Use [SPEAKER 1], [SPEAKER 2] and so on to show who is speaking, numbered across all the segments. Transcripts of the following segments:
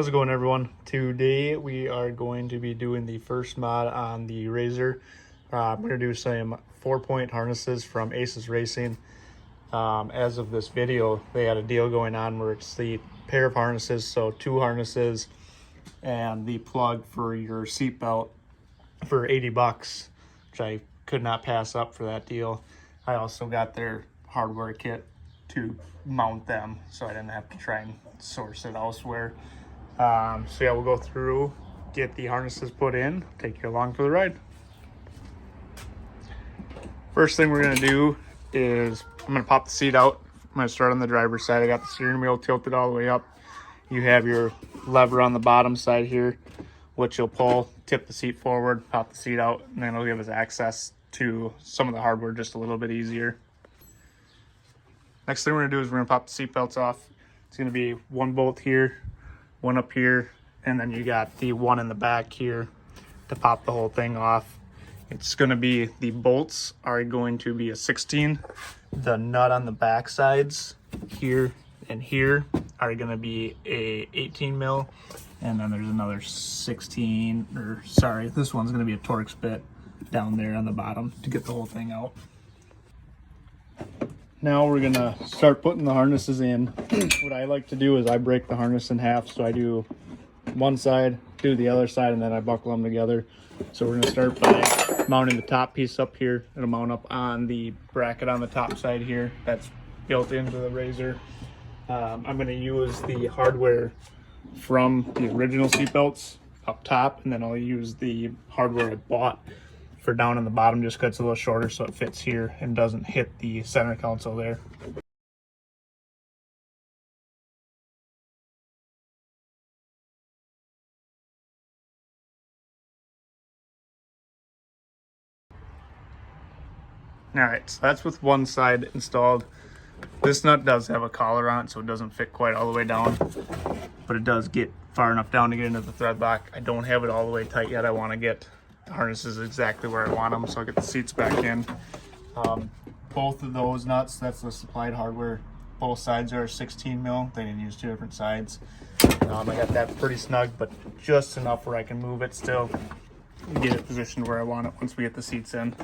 [SPEAKER 1] How's it going, everyone? Today we are going to be doing the first mod on the RZR. I'm going to do some 4-point harnesses from Aces Racing. As of this video, they had a deal going on where it's the pair of harnesses, so 2 harnesses and the plug for your seatbelt for 80 bucks, which I could not pass up for that deal. I also got their hardware kit to mount them, so I didn't have to try and source it elsewhere. So yeah, we'll go through, get the harnesses put in, take you along for the ride. First thing we're gonna do is I'm gonna pop the seat out. I'm gonna start on the driver's side. I got the steering wheel tilted all the way up. You have your lever on the bottom side here, which you'll pull, tip the seat forward, pop the seat out, and then it'll give us access to some of the hardware just a little bit easier. Next thing we're gonna do is we're gonna pop the seat belts off. It's gonna be 1 bolt here, 1 up here, and then you got the 1 in the back here to pop the whole thing off. It's going to be, the bolts are going to be a 16. The nut on the back sides here and here are going to be a 18 mil, and then there's another 16, or sorry, this one's going to be a Torx bit down there on the bottom to get the whole thing out. Now we're gonna start putting the harnesses in. What I like to do is I break the harness in half. So I do one side, do the other side, and then I buckle them together. So we're gonna start by mounting the top piece up here. It'll mount up on the bracket on the top side here. That's built into the RZR. I'm gonna use the hardware from the original seatbelts up top, and then I'll use the hardware I bought for down on the bottom, just cuts a little shorter so it fits here and doesn't hit the center console there. All right, so that's with one side installed. This nut does have a collar on it, so it doesn't fit quite all the way down, but it does get far enough down to get into the thread lock. I don't have it all the way tight yet. I want to get the harnesses exactly where I want them, so I'll get the seats back in. Both of those nuts, that's the supplied hardware. Both sides are 16 mil. They didn't use 2 different sides. I got that pretty snug, but just enough where I can move it still and get it positioned where I want it once we get the seats in.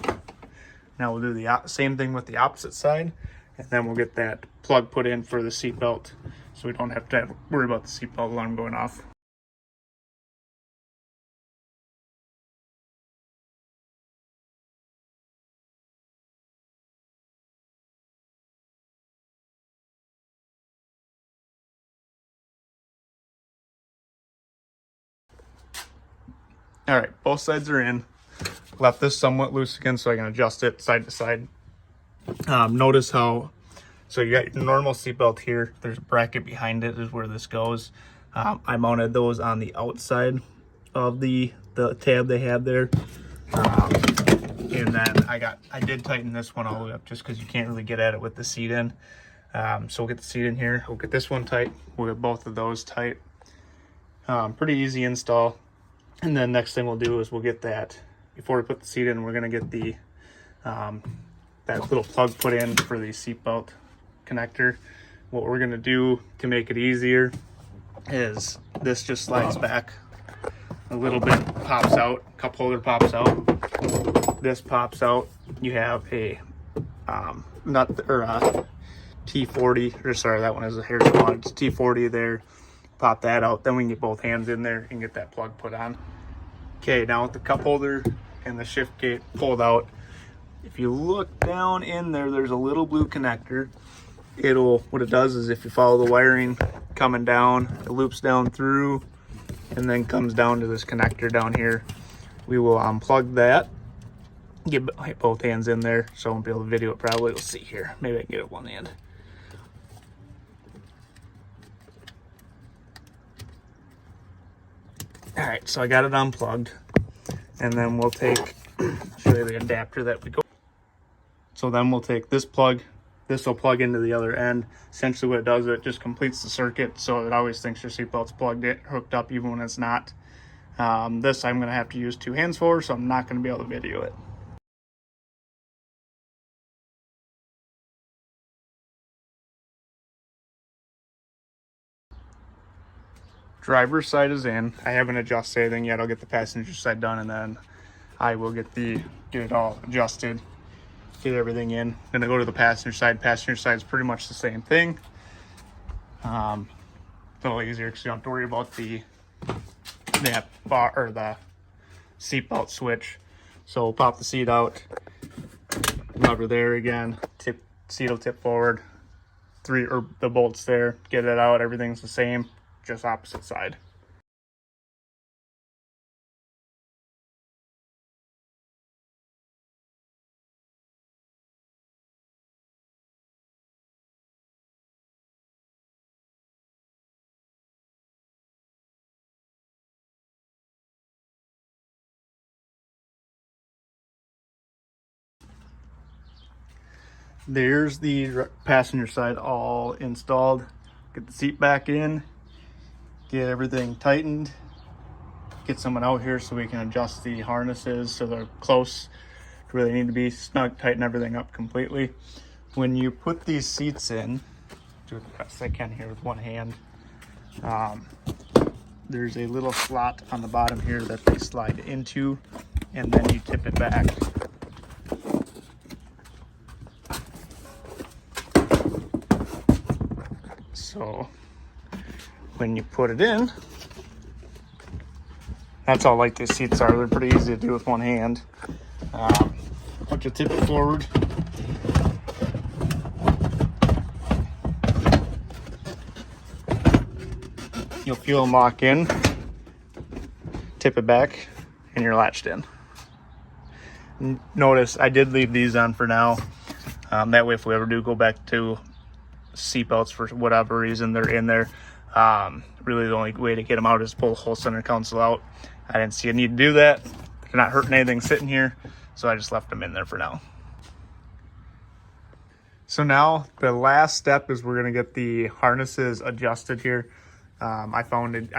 [SPEAKER 1] Now we'll do the same thing with the opposite side, and then we'll get that plug put in for the seat belt, so we don't have to worry about the seat belt alarm going off. All right, both sides are in. Left this somewhat loose again so I can adjust it side to side. Notice how, so you got your normal seatbelt here. There's a bracket behind it is where this goes. I mounted those on the outside of the tab they had there. And then I did tighten this one all the way up just because you can't really get at it with the seat in. So we'll get the seat in here. We'll get this one tight. We'll get both of those tight. Pretty easy install. And then next thing we'll do is we'll get that, before we put the seat in, we're gonna get the that little plug put in for the seatbelt connector. What we're gonna do to make it easier is this just slides back a little bit, pops out, cup holder pops out, this pops out. You have a nut or a T40, or sorry, that one is a hair on. It's T40 there. Pop that out, then we can get both hands in there and get that plug put on. Okay, now with the cup holder and the shift gate pulled out, if you look down in there, there's a little blue connector. What it does is if you follow the wiring coming down, it loops down through and then comes down to this connector down here. We will unplug that, get both hands in there, so I won't be able to video it probably. We'll see here. Maybe I can get it one hand. All right, so I got it unplugged, and then we'll take, show you the adapter that we go. So then we'll take this plug, this will plug into the other end. Essentially what it does, it just completes the circuit, so it always thinks your seatbelt's plugged in, hooked up, even when it's not. This I'm gonna have to use 2 hands for, so I'm not gonna be able to video it. Driver's side is in. I haven't adjusted anything yet. I'll get the passenger side done, and then I will get it all adjusted, get everything in. I'm gonna go to the passenger side. Passenger side is pretty much the same thing. A little easier because you don't have to worry about the bar or the seat belt switch. So we'll pop the seat out, lever there again, seat will tip forward, the bolts there, get it out, everything's the same, just opposite side. There's the passenger side all installed. Get the seat back in, get everything tightened, get someone out here so we can adjust the harnesses so they're close to where they need to be, snug, tighten everything up completely. When you put these seats in, do the best I can here with one hand, there's a little slot on the bottom here that they slide into, and then you tip it back. So when you put it in, that's how light these seats are. They're pretty easy to do with one hand. Once you tip it forward, you'll feel them lock in, tip it back, and you're latched in. Notice I did leave these on for now. That way if we ever do go back to seatbelts for whatever reason, they're in there. Really the only way to get them out is pull the whole center console out. I didn't see a need to do that. They're not hurting anything sitting here, so I just left them in there for now. So now the last step is we're gonna get the harnesses adjusted here. I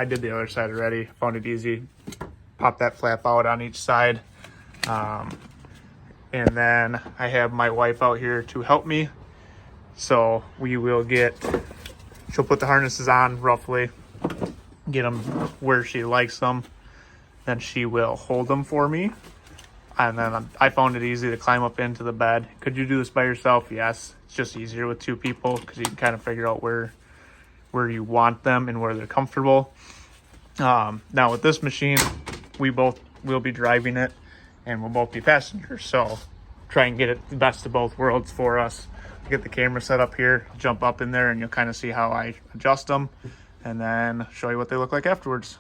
[SPEAKER 1] did the other side already, found it easy. Pop that flap out on each side. And then I have my wife out here to help me. So she'll put the harnesses on roughly, get them where she likes them. Then she will hold them for me. And then I found it easy to climb up into the bed. Could you do this by yourself? Yes. It's just easier with two people because you can kind of figure out where you want them and where they're comfortable. Now with this machine, we both will be driving it and we'll both be passengers. So try and get it the best of both worlds for us. Get the camera set up here, jump up in there, and you'll kind of see how I adjust them and then show you what they look like afterwards.